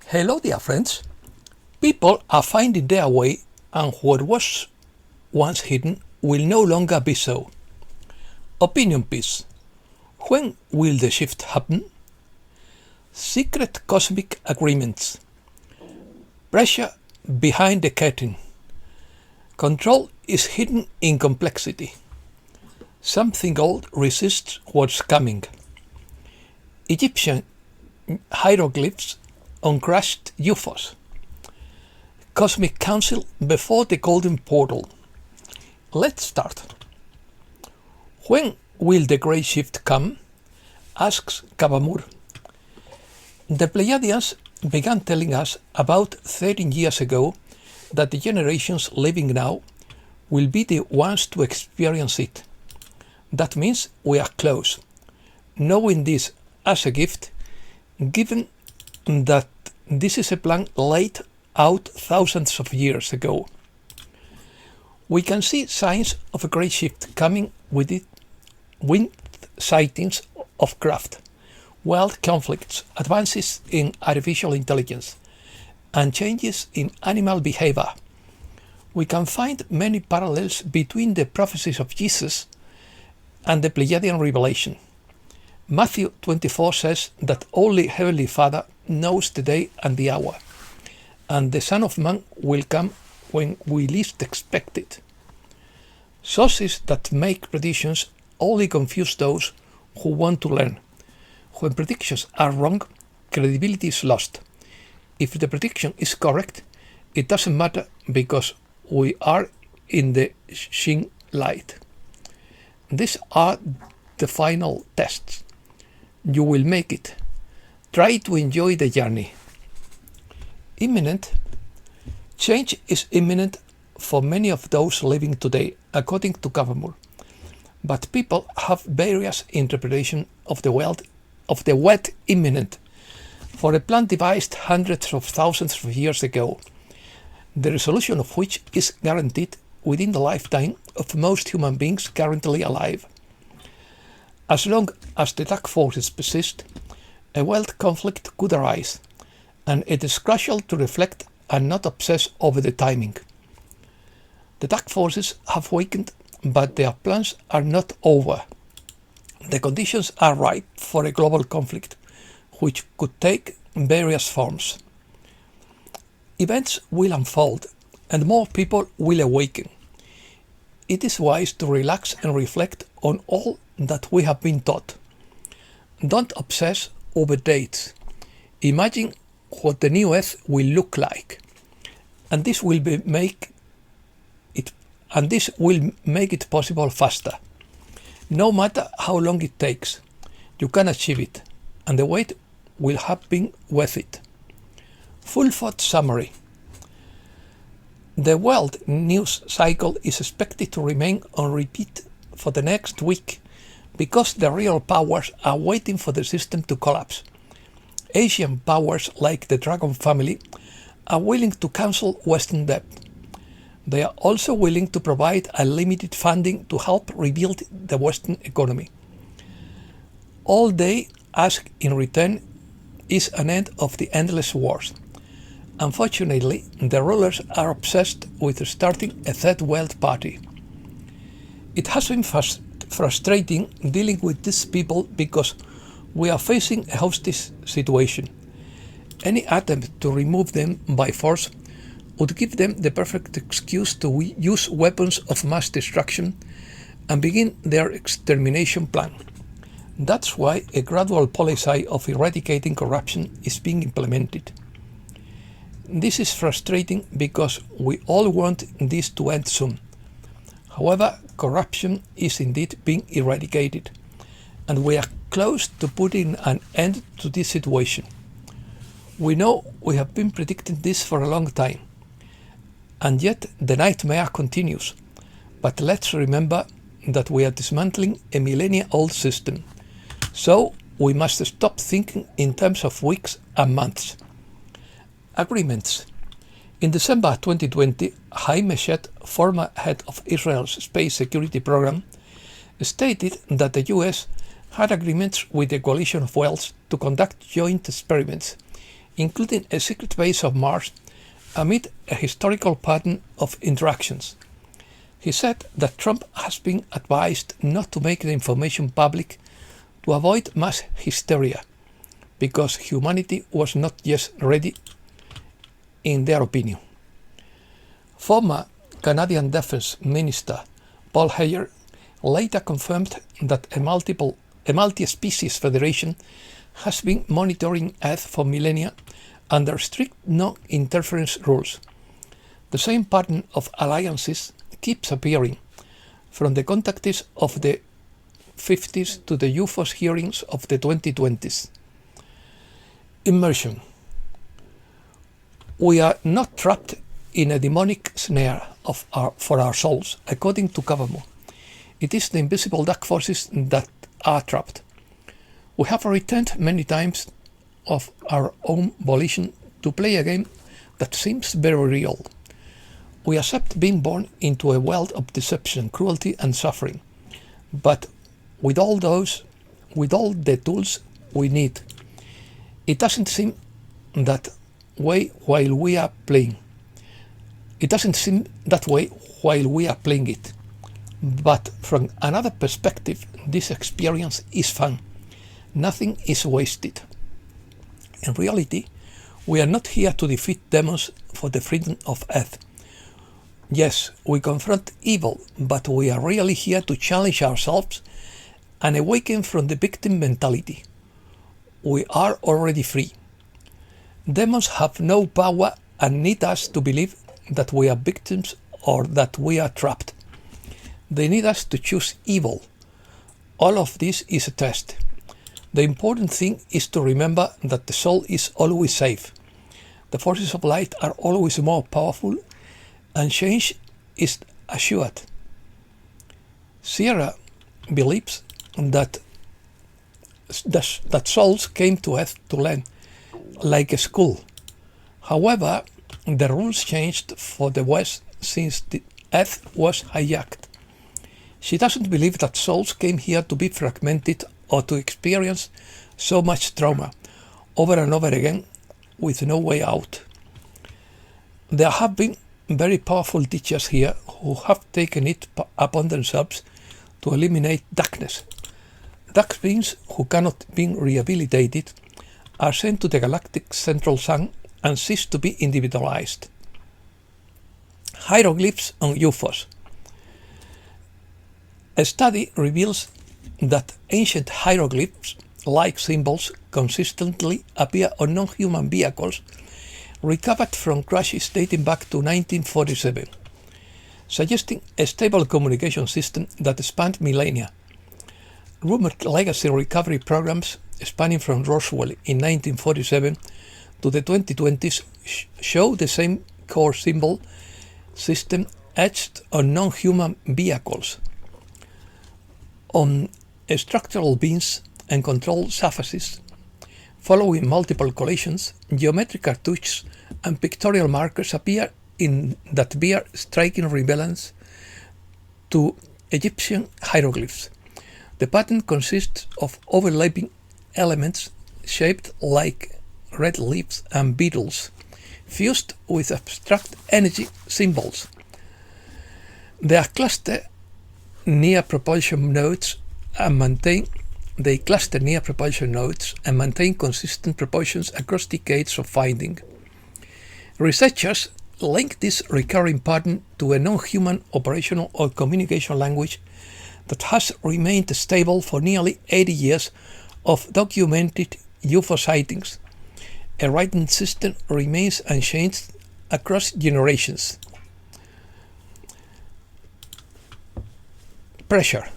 Hello, dear friends. People are finding their way, and what was once hidden will no longer be so. Opinion piece. When will the shift happen? Secret cosmic agreements. Pressure behind the curtain. Control is hidden in complexity. Something old resists what's coming. Egyptian hieroglyphs on crashed UFOs. Cosmic Council before the Golden Portal. Let's start. When will the Great Shift come? Asks Kavamur. The Pleiadians began telling us about 13 years ago that the generations living now will be the ones to experience it. That means we are close. Knowing this as a gift, given that this is a plan laid out thousands of years ago. We can see signs of a great shift coming with it, wind sightings of craft, world conflicts, advances in artificial intelligence, and changes in animal behavior. We can find many parallels between the prophecies of Jesus and the Pleiadian revelation. Matthew 24 says that only Heavenly Father knows the day and the hour, and the Son of Man will come when we least expect it. Sources that make predictions only confuse those who want to learn. When predictions are wrong, credibility is lost. If the prediction is correct, it doesn't matter because we are in the Shin light. These are the final tests. You will make it. Try to enjoy the journey. Imminent. Change is imminent for many of those living today, according to Kavamur. But people have various interpretations of the word imminent for a plan devised hundreds of thousands of years ago, the resolution of which is guaranteed within the lifetime of most human beings currently alive. As long as the dark forces persist, a world conflict could arise, and it is crucial to reflect and not obsess over the timing. The dark forces have weakened, but their plans are not over. The conditions are ripe for a global conflict, which could take various forms. Events will unfold, and more people will awaken. It is wise to relax and reflect on all that we have been taught. Don't obsess over dates. Imagine what the new Earth will look like, and this will make it possible faster. No matter how long it takes, you can achieve it, and the wait will have been worth it. Full thought summary. The world news cycle is expected to remain on repeat for the next week because the real powers are waiting for the system to collapse. Asian powers like the Dragon family are willing to cancel Western debt. They are also willing to provide unlimited funding to help rebuild the Western economy. All they ask in return is an end of the endless wars. Unfortunately, the rulers are obsessed with starting a third world party. It has been frustrating dealing with these people because we are facing a hostage situation. Any attempt to remove them by force would give them the perfect excuse to use weapons of mass destruction and begin their extermination plan. That's why a gradual policy of eradicating corruption is being implemented. This is frustrating because we all want this to end soon. However, corruption is indeed being eradicated, and we are close to putting an end to this situation. We know we have been predicting this for a long time, and yet the nightmare continues. But let's remember that we are dismantling a millennia-old system, so we must stop thinking in terms of weeks and months. Agreements. In December 2020, Haim Eshet, former head of Israel's space security program, stated that the US had agreements with the coalition of worlds to conduct joint experiments including a secret base on Mars, amid a historical pattern of interactions. He said that Trump has been advised not to make the information public to avoid mass hysteria, because humanity was not yet ready, in their opinion. Former Canadian Defense Minister Paul Hyer later confirmed that a multi-species federation has been monitoring Earth for millennia under strict non-interference rules. The same pattern of alliances keeps appearing, from the contactees of the 50s to the UFOs hearings of the 2020s. Immersion. We are not trapped in a demonic snare for our souls, according to Kavanaugh. It is the invisible dark forces that are trapped. We have returned many times of our own volition to play a game that seems very real. We accept being born into a world of deception, cruelty and suffering, but with all the tools we need. It doesn't seem that way while we are playing. It doesn't seem that way while we are playing it. But from another perspective, this experience is fun. Nothing is wasted. In reality, we are not here to defeat demons for the freedom of Earth. Yes, we confront evil, but we are really here to challenge ourselves and awaken from the victim mentality. We are already free. Demons have no power and need us to believe that we are victims or that we are trapped. They need us to choose evil. All of this is a test. The important thing is to remember that the soul is always safe. The forces of light are always more powerful, and change is assured. Sierra believes that souls came to Earth to learn, like a school. However, the rules changed for the West since the Earth was hijacked. She doesn't believe that souls came here to be fragmented or to experience so much trauma over and over again with no way out. There have been very powerful teachers here who have taken it upon themselves to eliminate darkness. Dark beings who cannot be rehabilitated are sent to the galactic central sun and cease to be individualized. Hieroglyphs on UFOs. A study reveals that ancient hieroglyphs-like symbols consistently appear on non-human vehicles recovered from crashes dating back to 1947, suggesting a stable communication system that spanned millennia. Rumored legacy recovery programs spanning from Roswell in 1947 to the 2020s show the same core symbol system etched on non-human vehicles, on structural beams and control surfaces. Following multiple collisions, geometric cartouches and pictorial markers appear that bear striking resemblance to Egyptian hieroglyphs. The pattern consists of overlapping elements shaped like red leaves and beetles, fused with abstract energy symbols. They cluster near propulsion nodes and maintain consistent proportions across decades of finding. Researchers link this recurring pattern to a non-human operational or communication language that has remained stable for nearly 80 years of documented UFO sightings. A writing system remains unchanged across generations. Pressure.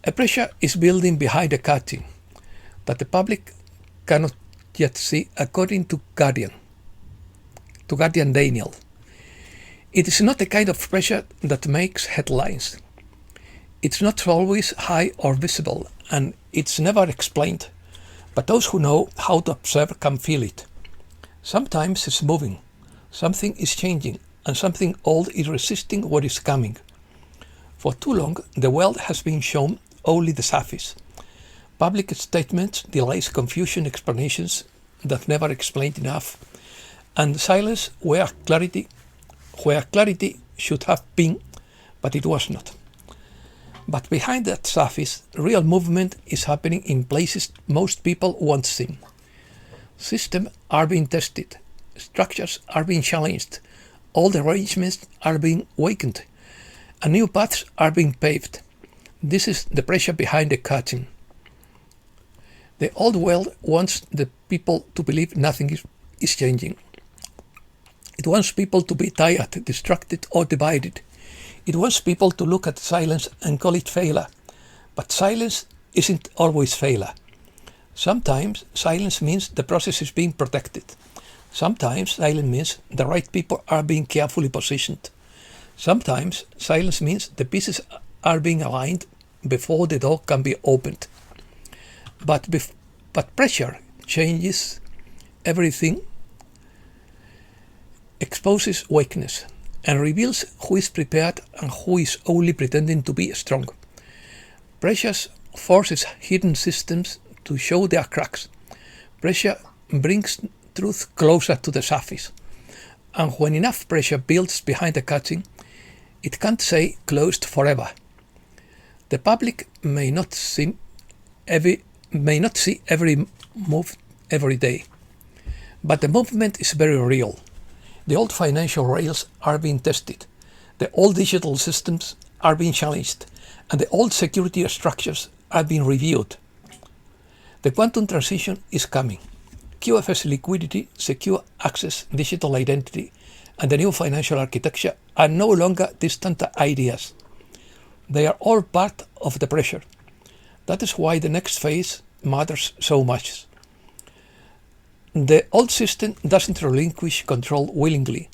A pressure is building behind the curtain that the public cannot yet see, according to Guardian Daniel. It is not the kind of pressure that makes headlines. It's not always high or visible, and it's never explained, but those who know how to observe can feel it. Sometimes it's moving, something is changing, and something old is resisting what is coming. For too long, the world has been shown only the surface. Public statements, delays, confusion, explanations that never explained enough, and silence where clarity should have been, but it was not. But behind that surface, real movement is happening in places most people won't see. Systems are being tested, structures are being challenged, old arrangements are being awakened, and new paths are being paved. This is the pressure behind the curtain. The old world wants the people to believe nothing is changing. It wants people to be tired, distracted, or divided. It wants people to look at silence and call it failure. But silence isn't always failure. Sometimes silence means the process is being protected. Sometimes silence means the right people are being carefully positioned. Sometimes silence means the pieces are being aligned before the door can be opened. But pressure changes everything, exposes weakness, and reveals who is prepared and who is only pretending to be strong. Pressure forces hidden systems to show their cracks. Pressure brings truth closer to the surface. And when enough pressure builds behind the curtain, it can't say closed forever. The public may not see every move every day, but the movement is very real. The old financial rails are being tested, the old digital systems are being challenged, and the old security structures are being reviewed. The quantum transition is coming. QFS liquidity, secure access, digital identity, and the new financial architecture are no longer distant ideas. They are all part of the pressure. That is why the next phase matters so much. The old system doesn't relinquish control willingly,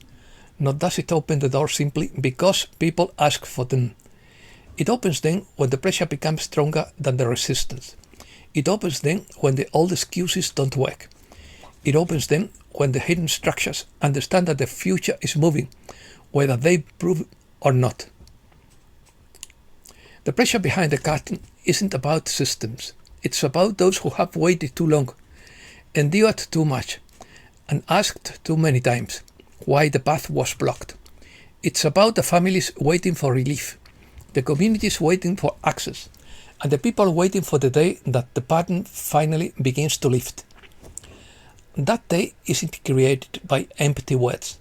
nor does it open the door simply because people ask for them. It opens them when the pressure becomes stronger than the resistance. It opens them when the old excuses don't work. It opens them when the hidden structures understand that the future is moving, whether they prove or not. The pressure behind the curtain isn't about systems. It's about those who have waited too long, endured too much, and asked too many times why the path was blocked. It's about the families waiting for relief, the communities waiting for access, and the people waiting for the day that the pattern finally begins to lift. That day isn't created by empty words.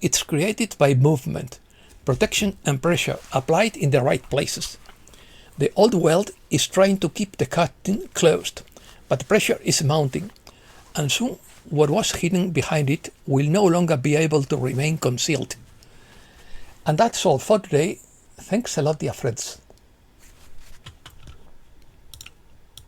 It's created by movement, protection and pressure applied in the right places. The old world is trying to keep the curtain closed, but pressure is mounting, and soon what was hidden behind it will no longer be able to remain concealed. And that's all for today. Thanks a lot, dear friends.